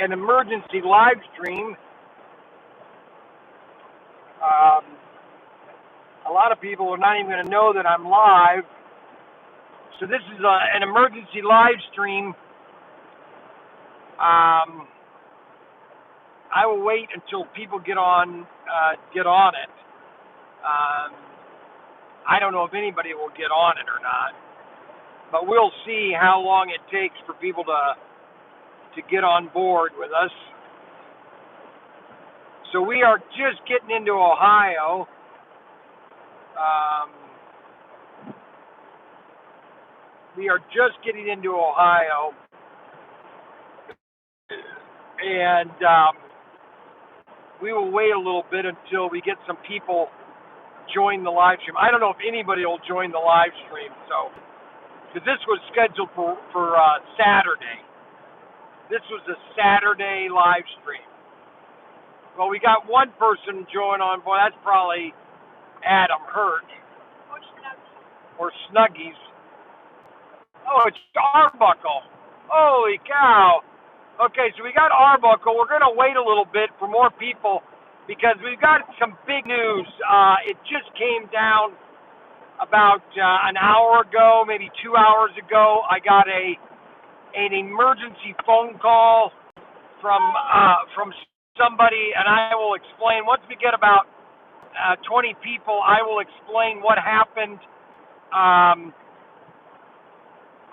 an emergency live stream. A lot of people are not even going to know that I'm live. So this is an emergency live stream. I will wait until people get on it. I don't know if anybody will get on it or not, but we'll see how long it takes for people to get on board with us. So we are just getting into Ohio. We are just getting into Ohio, and we will wait a little bit until we get some people join the live stream. I don't know if anybody will join the live stream, so because this was scheduled for Saturday. This was a Saturday live stream. Well, we got one person join on board. That's probably Adam Hurt or Snuggies. Oh, it's Arbuckle. Holy cow. Okay, so we got Arbuckle. We're going to wait a little bit for more people because we've got some big news. It just came down about an hour ago, maybe 2 hours ago. I got an emergency phone call from somebody, and I will explain. Once we get about 20 people, I will explain what happened.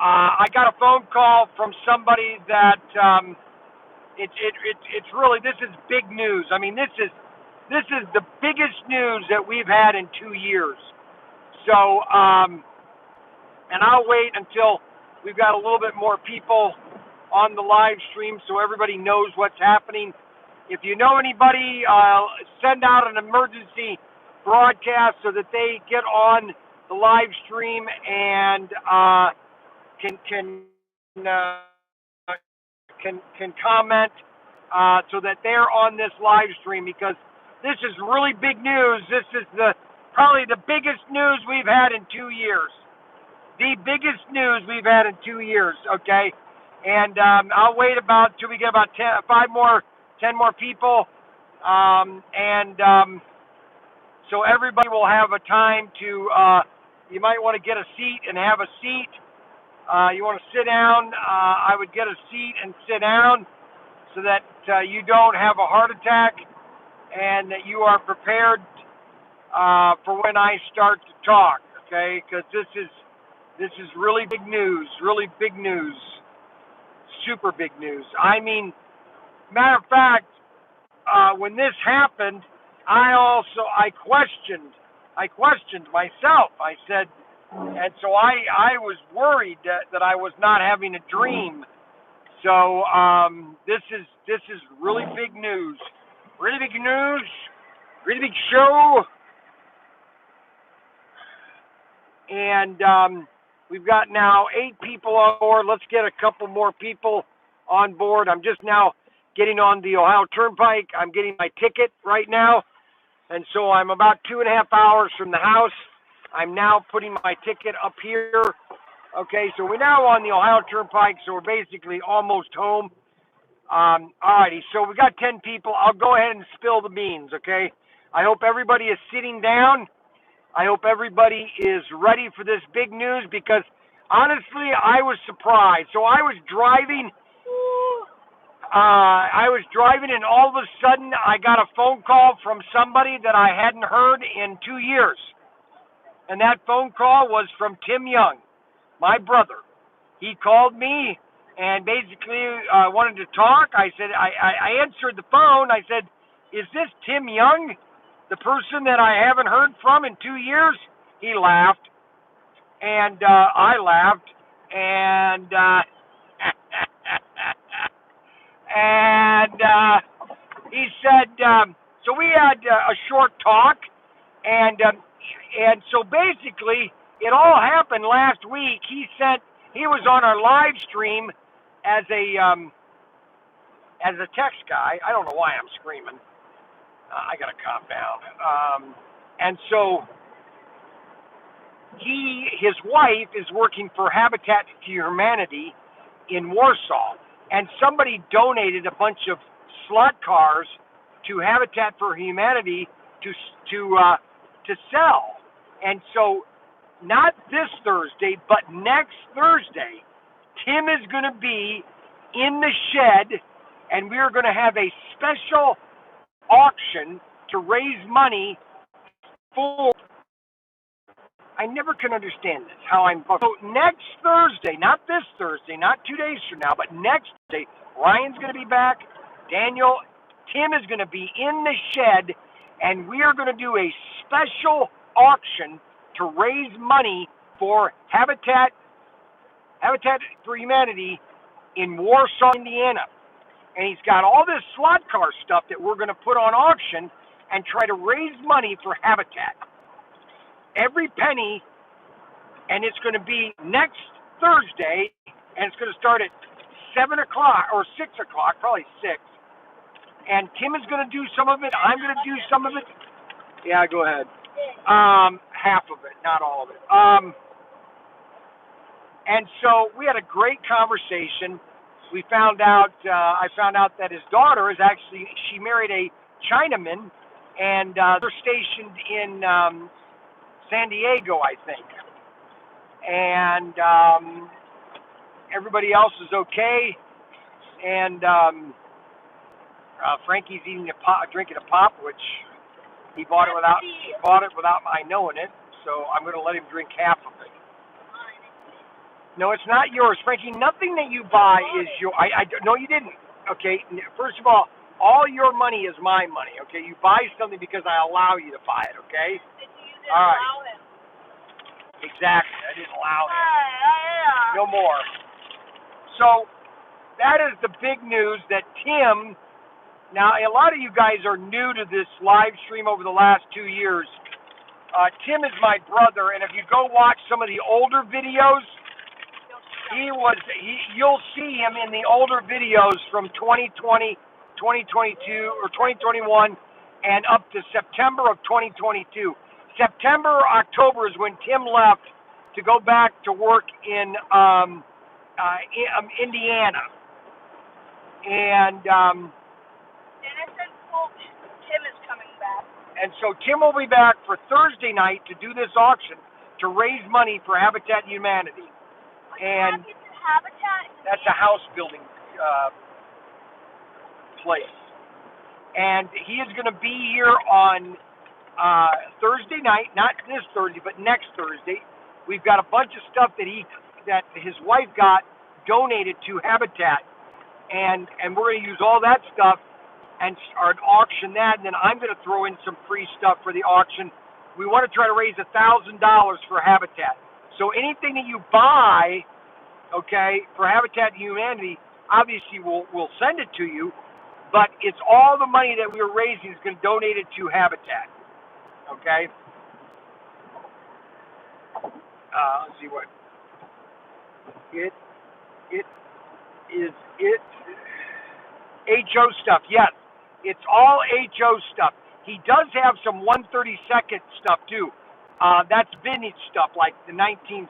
I got a phone call from somebody that it's really, this is big news. I mean, this is the biggest news that we've had in 2 years. So, and I'll wait until we've got a little bit more people on the live stream so everybody knows what's happening. If you know anybody, send out an emergency broadcast so that they get on the live stream and can comment so that they're on this live stream, because this is really big news. This is probably the biggest news we've had in 2 years. The biggest news we've had in 2 years. Okay, and I'll wait till we get about 10 more people, so everybody will have a time to. You might want to get a seat and have a seat. You want to sit down, I would get a seat and sit down so that you don't have a heart attack and that you are prepared for when I start to talk, okay? Because this is really big news, super big news. I mean, matter of fact, when this happened, I questioned myself. I said, and so I was worried that I was not having a dream. So this is really big news, really big show. And we've got now 8 people on board. Let's get a couple more people on board. I'm just now getting on the Ohio Turnpike. I'm getting my ticket right now, and so I'm about 2.5 hours from the house. I'm now putting my ticket up here. Okay, so we're now on the Ohio Turnpike, so we're basically almost home. Alrighty, so we got 10 people. I'll go ahead and spill the beans, okay? I hope everybody is sitting down. I hope everybody is ready for this big news, because honestly, I was surprised. So I was driving, and all of a sudden, I got a phone call from somebody that I hadn't heard in 2 years. And that phone call was from Tim Young, my brother. He called me and basically wanted to talk. I said, I answered the phone. I said, is this Tim Young, the person that I haven't heard from in 2 years? He laughed, and I laughed, and he said, so we had a short talk, and so basically, it all happened last week. He was on our live stream as a text guy. I don't know why I'm screaming. I gotta calm down. And so his wife is working for Habitat for Humanity in Warsaw, and somebody donated a bunch of slot cars to Habitat for Humanity to sell. And so, not this Thursday, but next Thursday, Tim is going to be in the shed, and we are going to have a special auction to raise money for. I never can understand this. So next Thursday, not this Thursday, not 2 days from now, but next Thursday, Ryan's going to be back. Daniel, Tim is going to be in the shed, and we are going to do a special auction to raise money for Habitat for Humanity in Warsaw, Indiana. And he's got all this slot car stuff that we're going to put on auction and try to raise money for Habitat. Every penny, and it's going to be next Thursday, and it's going to start at 7 o'clock or 6 o'clock, probably 6. And Tim is going to do some of it. I'm going to do some of it. Yeah, go ahead. Half of it, not all of it. And so we had a great conversation. We found out, I found out that his daughter is actually, she married a Chinaman, and they're stationed in San Diego, I think. And everybody else is okay. And Frankie's drinking a pop, which he bought it without my knowing it. So I'm going to let him drink half of it. No, it's not yours, Frankie. Nothing that you buy is your. No, you didn't. Okay. First of all your money is my money. Okay. You buy something because I allow you to buy it. Okay. All right. Allow him. Exactly. I didn't allow him. No more. So that is the big news that Tim. Now, a lot of you guys are new to this live stream over the last 2 years. Tim is my brother, and if you go watch some of the older videos. You'll see him in the older videos from 2020, 2022, or 2021, and up to September of 2022. September or October is when Tim left to go back to work in Indiana. And Tim is coming back. And so Tim will be back for Thursday night to do this auction to raise money for Habitat Humanity. And that's a house building place. And he is going to be here on Thursday night, not this Thursday, but next Thursday. We've got a bunch of stuff that his wife got donated to Habitat, and we're going to use all that stuff and start auction that. And then I'm going to throw in some free stuff for the auction. We want to try to raise $1,000 for Habitat. So anything that you buy, okay, for Habitat Humanity, obviously we'll send it to you, but it's all the money that we're raising is going to donate it to Habitat. Okay. Let's see what it is. It HO stuff. Yes, it's all HO stuff. He does have some 132nd stuff too. That's vintage stuff, like the 1960s.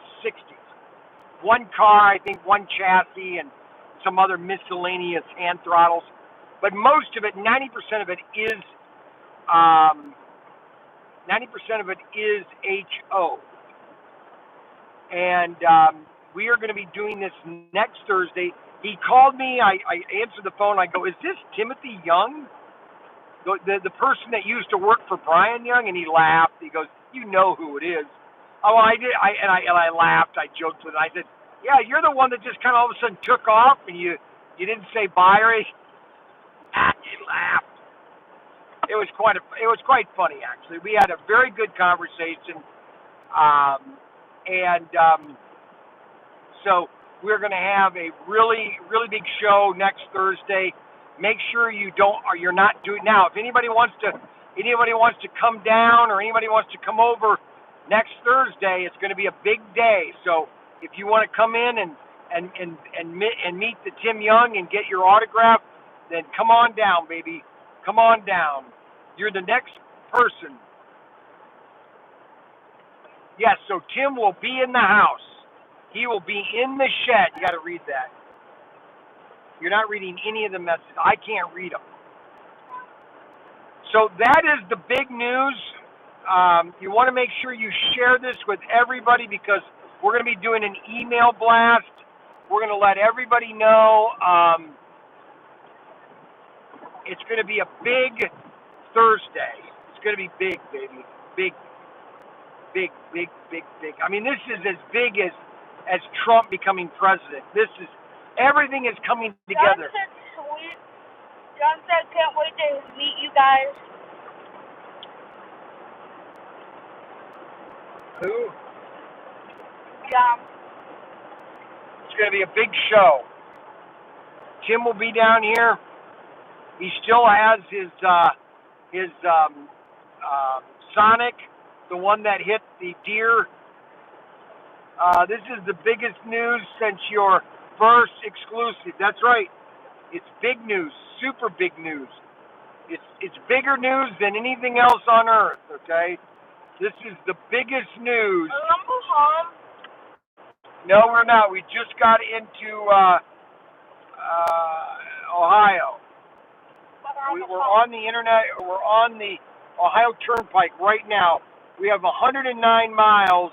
One car, I think, one chassis, and some other miscellaneous hand throttles. But most of it, 90% of it is 90% of it is HO. And we are going to be doing this next Thursday. He called me. I answered the phone. I go, "Is this Timothy Young, the person that used to work for Bryan Young?" And he laughed. He goes, "You know who it is." Oh, I did. I laughed. I joked with it. I said, "Yeah, you're the one that just kind of all of a sudden took off, and you didn't say bye." Or he laughed. It was quite funny, actually. We had a very good conversation, so we're going to have a really, really big show next Thursday. Make sure you're not doing now. If anybody wants to come down or anybody wants to come over next Thursday, it's going to be a big day. So if you want to come in and meet the Tim Young and get your autograph, then come on down, baby. Come on down. You're the next person. Yes, so Tim will be in the house. He will be in the shed. You got to read that. You're not reading any of the messages. I can't read them. So that is the big news. You want to make sure you share this with everybody because we're going to be doing an email blast. We're going to let everybody know. It's going to be a big Thursday. It's going to be big, baby. Big, big, big, big, big. I mean, this is as big as Trump becoming president. This is, everything is coming together. John said, can't wait to meet you guys. Who? Yeah. It's going to be a big show. Tim will be down here. He still has his Sonic, the one that hit the deer. This is the biggest news since your first exclusive. That's right. It's big news, super big news. It's bigger news than anything else on earth, okay? This is the biggest news. Home. No, we're not. We just got into Ohio. We're on the internet. We're on the Ohio Turnpike right now. We have 109 miles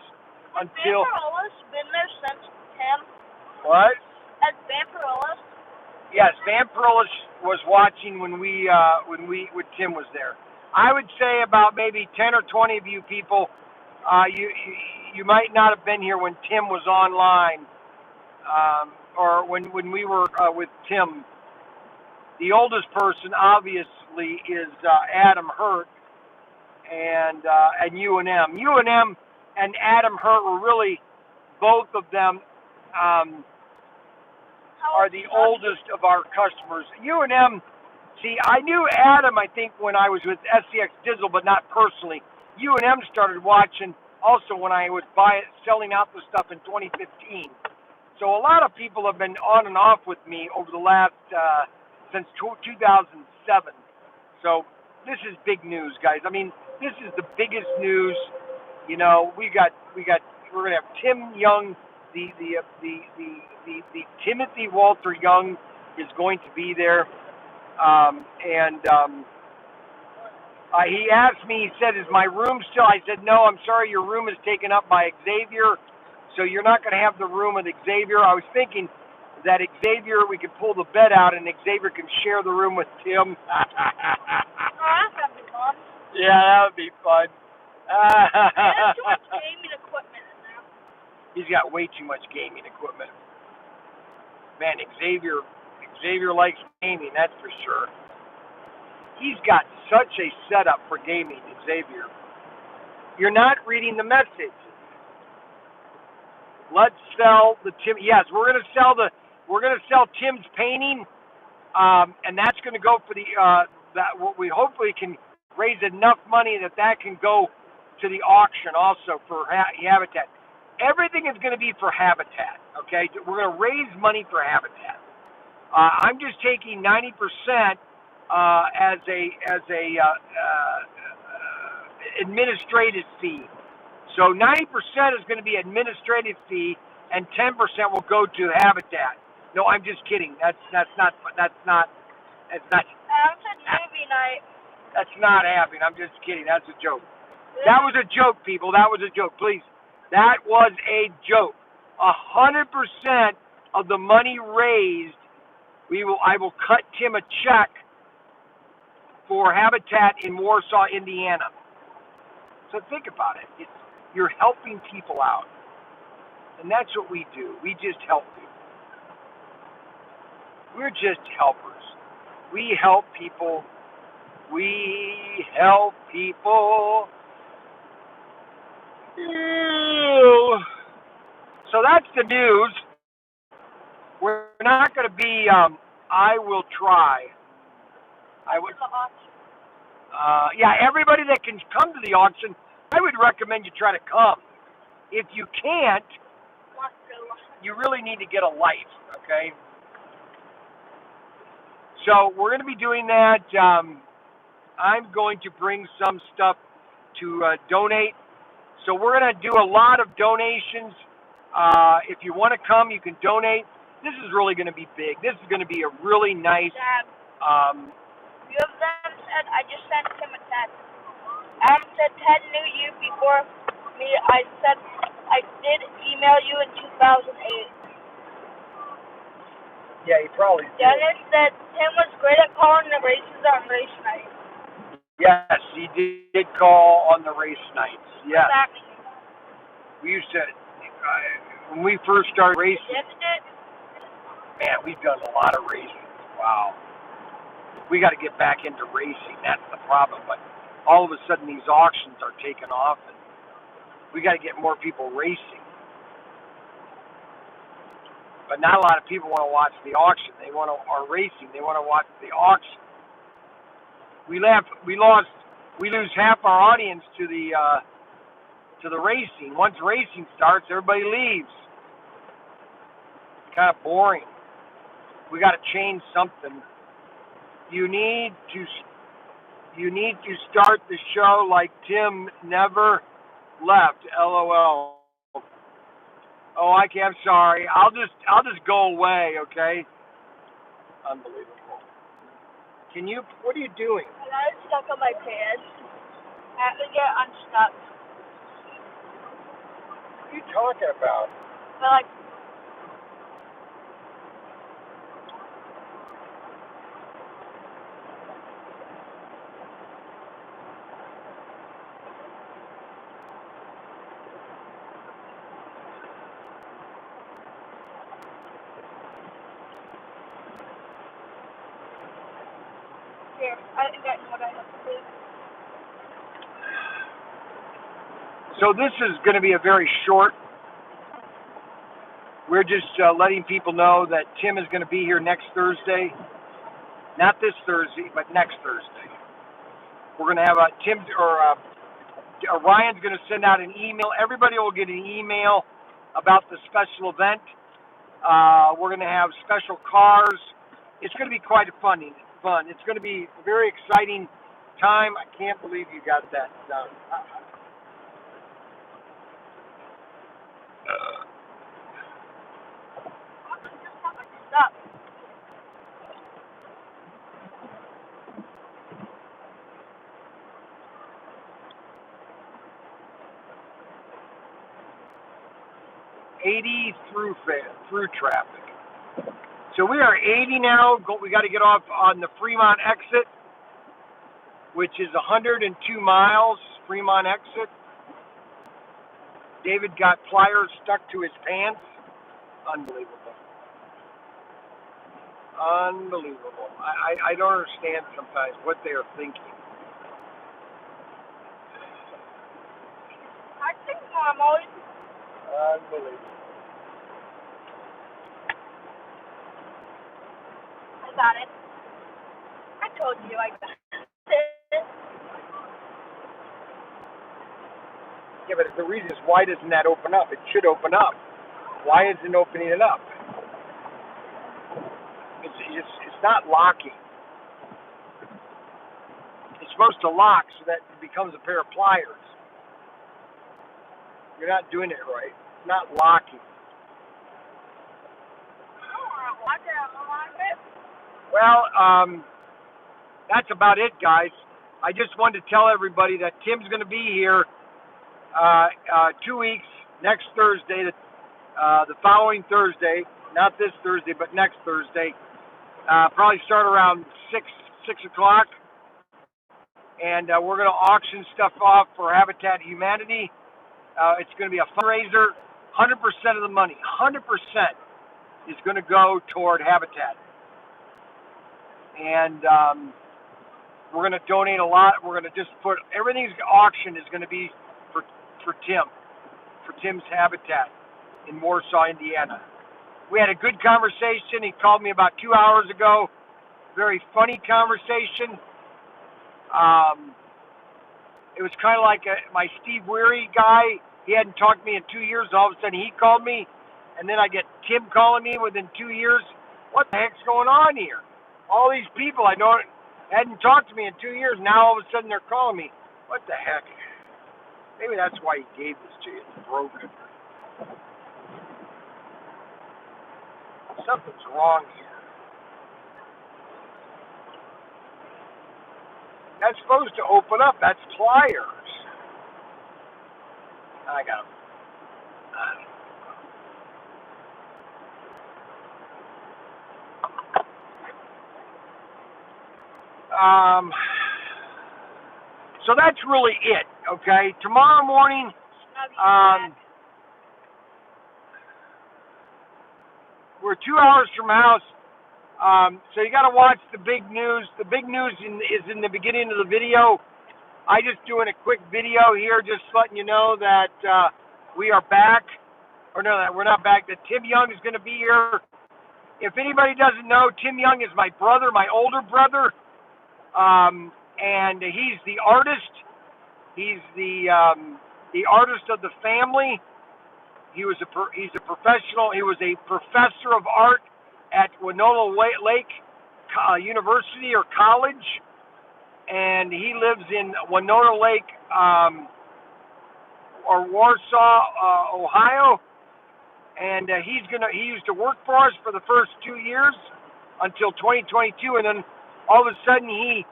until. Has Vampirollis been there since Tim? What? Has Vampirollis? Yes, Vampirollis was watching when Tim was there. I would say about maybe 10 or 20 of you people, you might not have been here when Tim was online, or when we were with Tim. The oldest person, obviously, is Adam Hurt and UNM. UNM and Adam Hurt were really, both of them are the oldest of our customers. UNM, see, I knew Adam, I think, when I was with SCX Dizzle, but not personally. UNM started watching also when I was selling out the stuff in 2015. So a lot of people have been on and off with me over the last since 2007. So this is big news, guys. I mean, this is the biggest news. You know, we're gonna have Tim Young, the Timothy Walter Young is going to be there, he asked me. He said, "Is my room still?" I said, "No, I'm sorry. Your room is taken up by Xavier, so you're not going to have the room with Xavier." I was thinking that Xavier, we could pull the bed out and Xavier can share the room with Tim. That'd be fun. Yeah, that would be fun. There's too much gaming equipment in there. He's got way too much gaming equipment. Man, Xavier likes gaming, that's for sure. He's got such a setup for gaming, Xavier. You're not reading the message. Let's sell the Tim. Yes, we're gonna sell Tim's painting, and that's gonna go for the that we hopefully can raise enough money that can go to the auction also for Habitat. Everything is going to be for Habitat. Okay, we're going to raise money for Habitat. I'm just taking 90% as a administrative fee. So 90% is going to be administrative fee, and 10% will go to Habitat. No, I'm just kidding. That's not. Adam said movie night. That's not happening. I'm just kidding. That's a joke. That was a joke, people. That was a joke. Please. That was a joke. 100% of the money raised, I will cut Tim a check for Habitat in Warsaw, Indiana. So think about it. You're helping people out. And that's what we do. We just help people. We're just helpers. We help people. We help people. So that's the news. We're not going to be, I will try. Everybody that can come to the auction, I would recommend you try to come. If you can't, you really need to get a light, okay? So we're going to be doing that. I'm going to bring some stuff to donate. So we're going to do a lot of donations. If you want to come, you can donate. This is really going to be big. This is going to be a really nice. Dad, few of them said I just sent him a text. Adam said Ted knew you before me. I said I did email you in 2008. Yeah, he probably did. Dennis said Tim was great at calling the races on race night. Yes, he did call on the race nights. Yes. What's that mean? We used to, when we first started racing, man, we've done a lot of racing. Wow. We got to get back into racing. That's the problem. But all of a sudden, these auctions are taking off, and we got to get more people racing. But not a lot of people want to watch the auction. They want to are racing. They want to watch the auction. We lose half our audience to the racing. Once racing starts, everybody leaves. It's kind of boring. We got to change something. You need to start the show like Tim never left. LOL. Oh, I'm sorry. I'll just go away, okay? Unbelievable. What are you doing? I got it stuck on my pants. I have to get unstuck. What are you talking about? But like, here, I think I know what I have to do. So this is going to be a very short. We're just letting people know that Tim is going to be here next Thursday. Not this Thursday, but next Thursday. We're going to have Ryan's going to send out an email. Everybody will get an email about the special event. We're going to have special cars. It's going to be quite fun. It's going to be a very exciting time. I can't believe you got that done. Stop. through traffic. So we are 80 now. We got to get off on the Fremont exit, which is 102 miles. Fremont exit. David got pliers stuck to his pants. Unbelievable. Unbelievable. I don't understand sometimes what they are thinking. I think normal. Unbelievable. I got it. I told you I got it. Yeah, but the reason is, why doesn't that open up? It should open up. Why isn't it opening it up? It's not locking. It's supposed to lock so that it becomes a pair of pliers. You're not doing it right. It's not locking. Well, that's about it, guys. I just wanted to tell everybody that Tim's going to be here 2 weeks, next Thursday, the following Thursday, not this Thursday, but next Thursday. Probably start around 6 o'clock. And we're going to auction stuff off for Habitat Humanity. It's going to be a fundraiser. 100% of the money, 100% is going to go toward Habitat. And we're going to donate a lot. We're going to just put everything's auction is going to be for Tim's Habitat in Warsaw, Indiana. We had a good conversation. He called me about 2 hours ago. Very funny conversation. It was kind of like my Steve Weary guy. He hadn't talked to me in 2 years. All of a sudden, he called me, and then I get Tim calling me within 2 years. What the heck's going on here? All these people I know hadn't talked to me in 2 years. Now all of a sudden they're calling me. What the heck? Maybe that's why he gave this to you. It's broken. Something's wrong here. That's supposed to open up. That's pliers. I got them. So that's really it. Okay. Tomorrow morning. We're 2 hours from house. So you got to watch the big news. The big news is in the beginning of the video. I just doing a quick video here, just letting you know that we are back. Or no, that we're not back. That Tim Young is going to be here. If anybody doesn't know, Tim Young is my brother, my older brother, and he's the artist. He's the artist of the family. He's a professional. He was a professor of art at Winona Lake University or College, and he lives in Winona Lake or Warsaw, Ohio. And he used to work for us for the first 2 years until 2022, and then all of a sudden he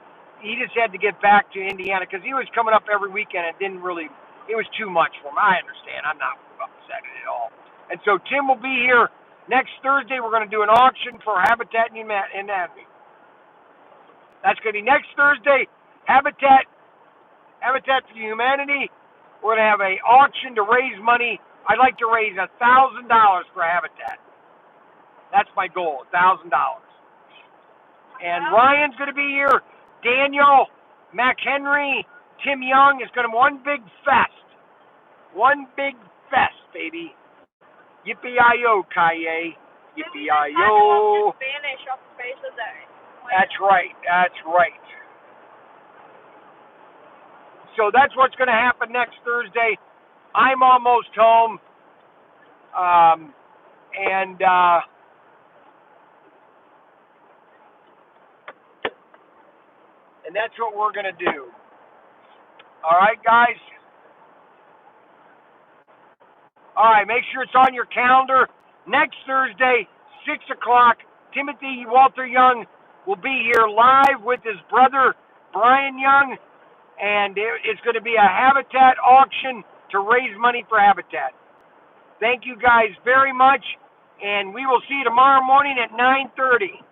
just had to get back to Indiana because he was coming up every weekend. It was too much for him. I understand. I'm not upset at all. And so Tim will be here next Thursday. We're going to do an auction for Habitat in Humanity. That's going to be next Thursday. Habitat for Humanity. We're going to have an auction to raise money. I'd like to raise $1,000 for Habitat. That's my goal, $1,000. And Ryan's going to be here. Daniel, McHenry, Tim Young is going to one big fest. One big fest, baby. Yippee-yi-yo, Kaye. Yippee-yi-yo. Spanish off the face of that. That's right. That's right. So that's what's going to happen next Thursday. I'm almost home, and that's what we're going to do. All right, guys? All right, make sure it's on your calendar. Next Thursday, 6 o'clock, Timothy Walter Young will be here live with his brother, Bryan Young, and it's going to be a Habitat auction to raise money for Habitat. Thank you guys very much, and we will see you tomorrow morning at 9:30.